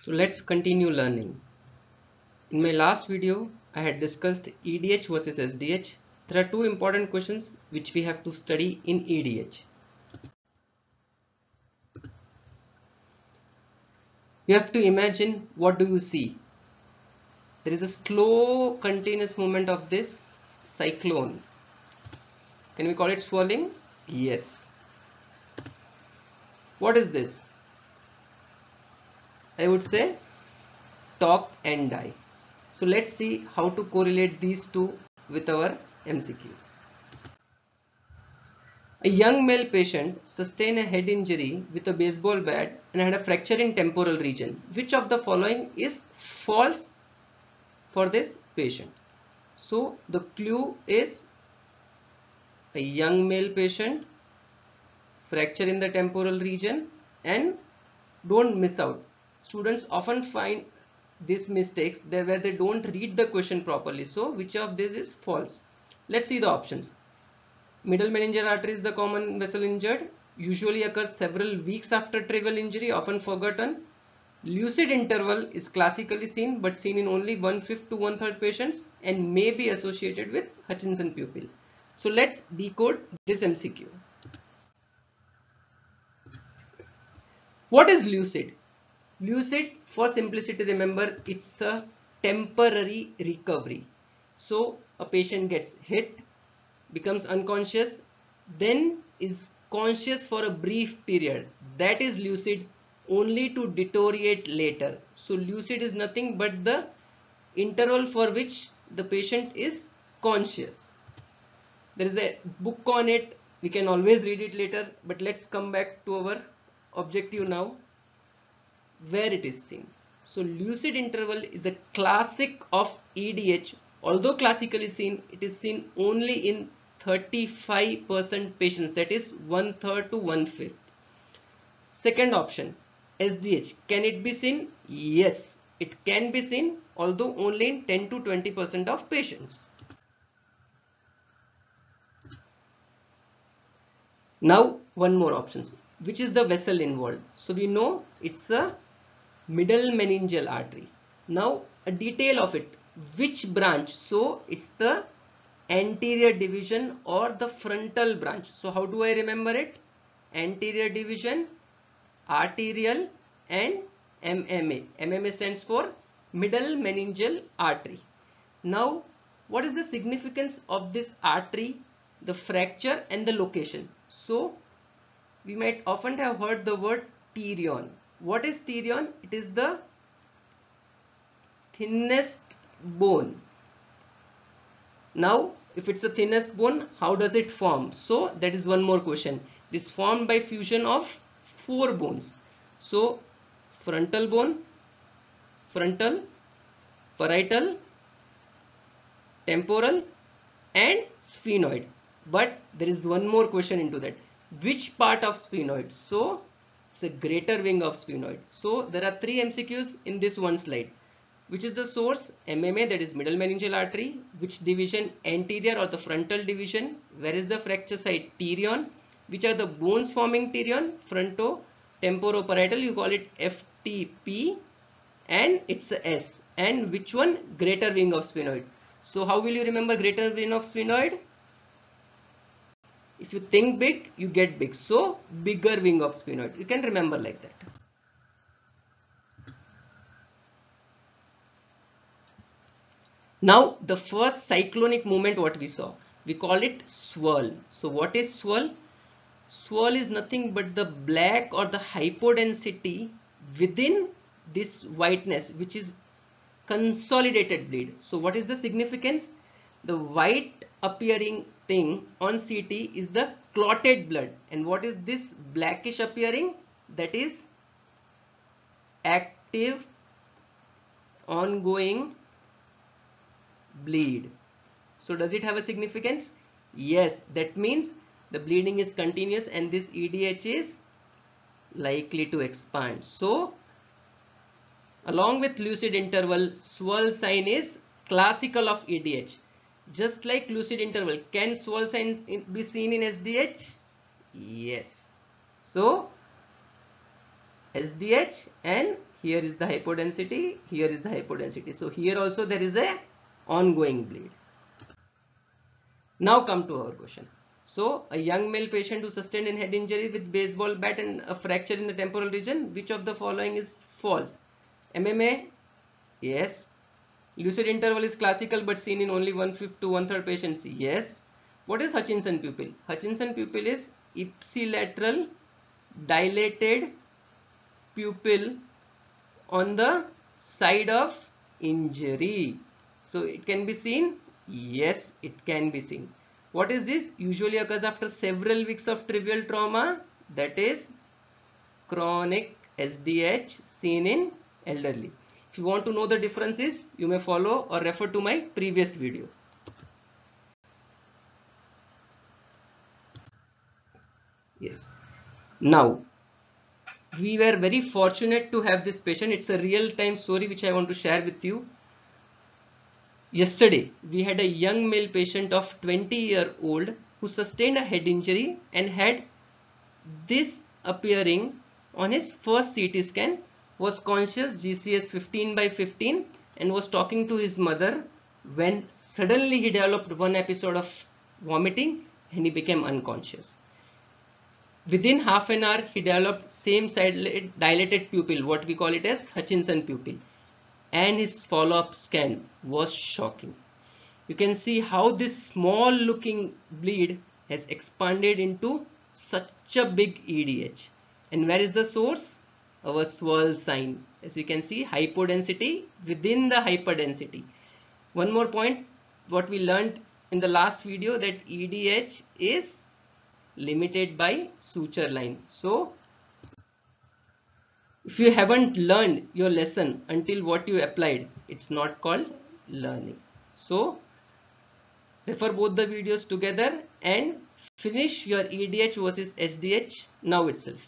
So let's continue learning. In my last video, I had discussed EDH versus SDH. There are two important questions which we have to study in EDH. You have to imagine, what do you see? There is a slow continuous movement of this cyclone. Can we call it swirling? Yes. What is this? I would say talk and die. So let's see how to correlate these two with our MCQs. A young male patient sustained a head injury with a baseball bat and had a fracture in temporal region. Which of the following is false for this patient? So the clue is a young male patient, fracture in the temporal region, and don't miss out. Students often find these mistakes there where they don't read the question properly. So which of this is false? Let's see the options. Middle meningeal artery is the common vessel injured, usually occurs several weeks after trivial injury, often forgotten. Lucid interval is classically seen but seen in only 1/5 to 1/3 patients and may be associated with Hutchinson pupil. So let's decode this MCQ. What is lucid? Lucid, for simplicity, remember, it's a temporary recovery. So a patient gets hit, becomes unconscious, then is conscious for a brief period. That is lucid, only to deteriorate later. So lucid is nothing but the interval for which the patient is conscious. There is a book on it. We can always read it later, but let's come back to our objective now, where it is seen. So lucid interval is a classic of EDH. Although classically seen, it is seen only in 35% patients, that is 1/3 to 1/5. Second option, SDH. Can it be seen? Yes, it can be seen, although only in 10 to 20% of patients. Now one more options. Which is the vessel involved? So we know it's a middle meningeal artery. Now a detail of it. Which branch? So it's the anterior division or the frontal branch. So how do I remember it? Anterior division, arterial, and MMA. MMA stands for middle meningeal artery. Now what is the significance of this artery, the fracture, and the location? So we might often have heard the word pterion. What is pterion? It is the thinnest bone. Now if it's the thinnest bone, how does it form? So that is one more question. It is formed by fusion of 4 bones. So frontal bone, frontal, parietal, temporal, and sphenoid. But there is one more question into that. Which part of sphenoid? So it's a greater wing of sphenoid. So there are 3 MCQs in this one slide. Which is the source? MMA, that is middle meningeal artery. Which division? Anterior or the frontal division. Where is the fracture site? Pterion. Which are the bones forming pterion? Fronto, temporoparietal. You call it FTP, and it's a S. And which one? Greater wing of sphenoid. So how will you remember greater wing of sphenoid? If you think big, you get big. So bigger wing of sphenoid. You can remember like that. Now the first cyclonic movement, what we saw, we call it swirl. So what is swirl? Swirl is nothing but the black or the hypodensity within this whiteness, which is consolidated bleed. So what is the significance? The white appearing thing on CT is the clotted blood, and what is this blackish appearing? That is active ongoing bleed. So does it have a significance? Yes, that means the bleeding is continuous and this EDH is likely to expand. So along with lucid interval, swirl sign is classical of EDH. Just like lucid interval, can swirl sign be seen in SDH? Yes. So SDH and here is the hypodensity, here is the hypodensity. So here also there is a ongoing bleed. Now come to our question. So a young male patient who sustained a head injury with baseball bat and a fracture in the temporal region, which of the following is false? MMA? Yes. Lucid interval is classical but seen in only 1/5 to 1/3 patients? Yes. What is Hutchinson pupil? Hutchinson pupil is ipsilateral dilated pupil on the side of injury. So it can be seen? Yes, it can be seen. What is this? Usually occurs after several weeks of trivial trauma, that is chronic SDH seen in elderly. If you want to know the differences, you may follow or refer to my previous video. Yes. Now, we were very fortunate to have this patient. It's a real-time story which I want to share with you. Yesterday, we had a young male patient of 20-year-old who sustained a head injury and had this appearing on his first CT scan, was conscious, GCS 15/15, and was talking to his mother when suddenly he developed one episode of vomiting and he became unconscious. Within half an hour, he developed same side dilated pupil, what we call it as Hutchinson pupil, and his follow-up scan was shocking. You can see how this small looking bleed has expanded into such a big EDH. And where is the source? Our swirl sign. As you can see, hypodensity within the hyperdensity. One more point, what we learned in the last video, that EDH is limited by suture line. So if you haven't learned your lesson until what you applied, it's not called learning. So refer both the videos together and finish your EDH versus SDH now itself.